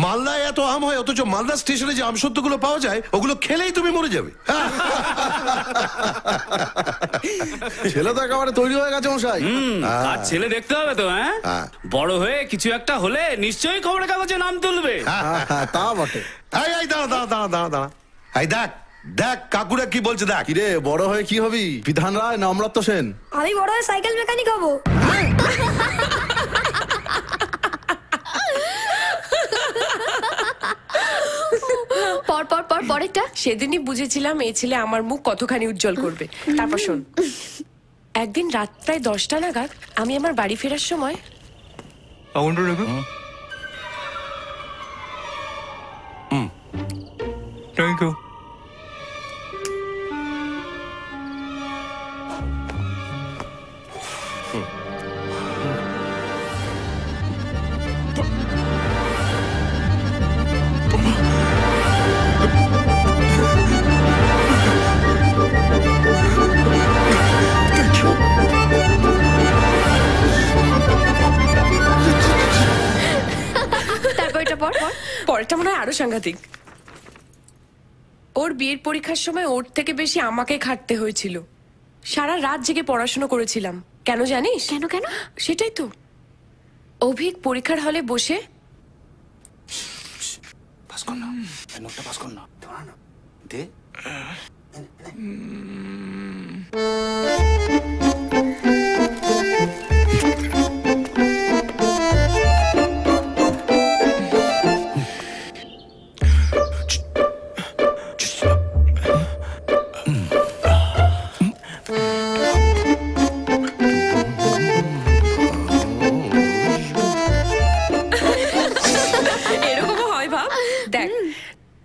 মালদায় এত আম হয়, অথচ মালদা স্টেশনে যে আমসত্ত্বগুলো পাওয়া যায় ওগুলো খেলেই তুমি মরে যাবে। ছেলে তো একেবারে তৈরি হয়ে গেছে মশাই। আর ছেলে দেখতে হবে তো, হ্যাঁ? বড় হয়ে কিছু একটা হলে নিশ্চয়ই খবরের কাগজে নাম তুলবে। তা বটে। এই দাঁড়া দাঁড়া দাঁড়া দাঁড়া দাঁড়া, এই দেখ দেখ কাকুরা কি বলছে দেখ। কিরে বড় হয়ে কি হবি? বিধান রায় না অমর্ত্য সেন? আমি বড় হয়ে সাইকেল মেকানিক হব। পর পর পর পরেরটা। সেদিনই বুঝেছিলাম এই ছেলে আমার মুখ কতখানি উজ্জ্বল করবে। তারপর শোন, একদিন রাত প্রায় 10টা নাগাদ আমি আমার বাড়ি ফেরার সময় থ্যাংক ইউ। পরেরটা মনে হয় আরো সাংঘাতিক। ওর বিয়ের পরীক্ষার সময় ওর থেকে বেশি আমাকে খাটতে হয়েছিল। সারা রাত জেগে পড়াশোনা করেছিলাম। কেন জানিস? কেন কেন? সেটাই তো। অভিক পরীক্ষার হলে বসে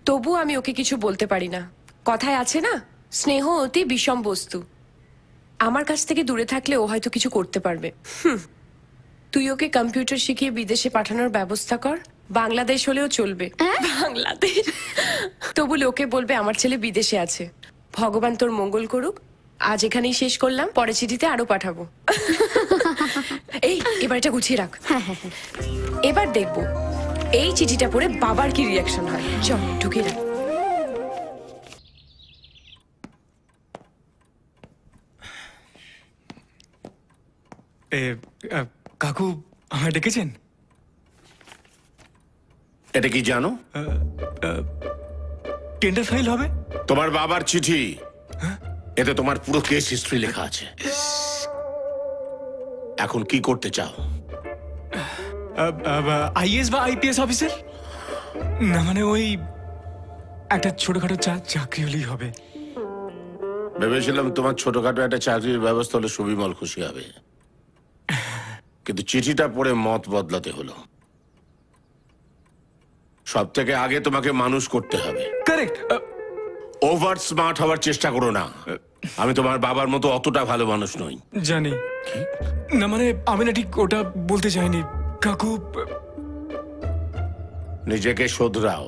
তবু আমি ওকে কিছু বলতে পারি না। কথায় আছে না, স্নেহ অতি বিষম বস্তু। আমার কাছ থেকে দূরে থাকলে ও হয়তো কিছু করতে পারবে। তুই ওকে কম্পিউটার শিখিয়ে বিদেশে পাঠানোর ব্যবস্থা কর। বাংলাদেশ হলেও চলবে। বাংলাদেশ? তবু লোকে বলবে আমার ছেলে বিদেশে আছে। ভগবান তোর মঙ্গল করুক। আজ এখানেই শেষ করলাম, পরে চিঠিতে আরো পাঠাবো। এই এবার এটা গুছিয়ে রাখ। এবার দেখবো এই চিঠিটা পড়ে বাবার কি রিয়াকশন হয়। চল ঢুকে রাখ। কাকু আমায় ডেকেছেন? এটা কি জানো? টেন্ডার ফাইল হবে। তোমার বাবার চিঠি, এতে তোমার পুরো কেস হিস্ট্রি লেখা আছে। এখন কি করতে চাও? আইএস বা আইপিএস অফিসার? না মানে ওই একটা ছোটখাটো চাকরি হলেই হবে। ভেবেছিলাম তোমার ছোটখাটো একটা চাকরির ব্যবস্থা হলে সুবিমল খুশি হবে, কিন্তু চিঠিটা পড়ে মত বদলাতে হলো। সব থেকে আগে তোমাকে মানুষ করতে হবে। কারেক্ট। ওভার স্মার্ট হওয়ার চেষ্টা করো না। আমি তোমার বাবার মতো অতটা ভালো মানুষ নই। জানি না, মানে আমি না ঠিক ওটা বলতে চাইনি কাকু। নিজেকে শোধরাও,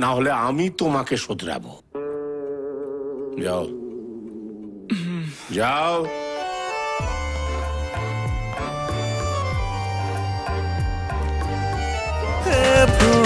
না হলে আমি তোমাকে শোধরাবো। যাও যাও। প্রভু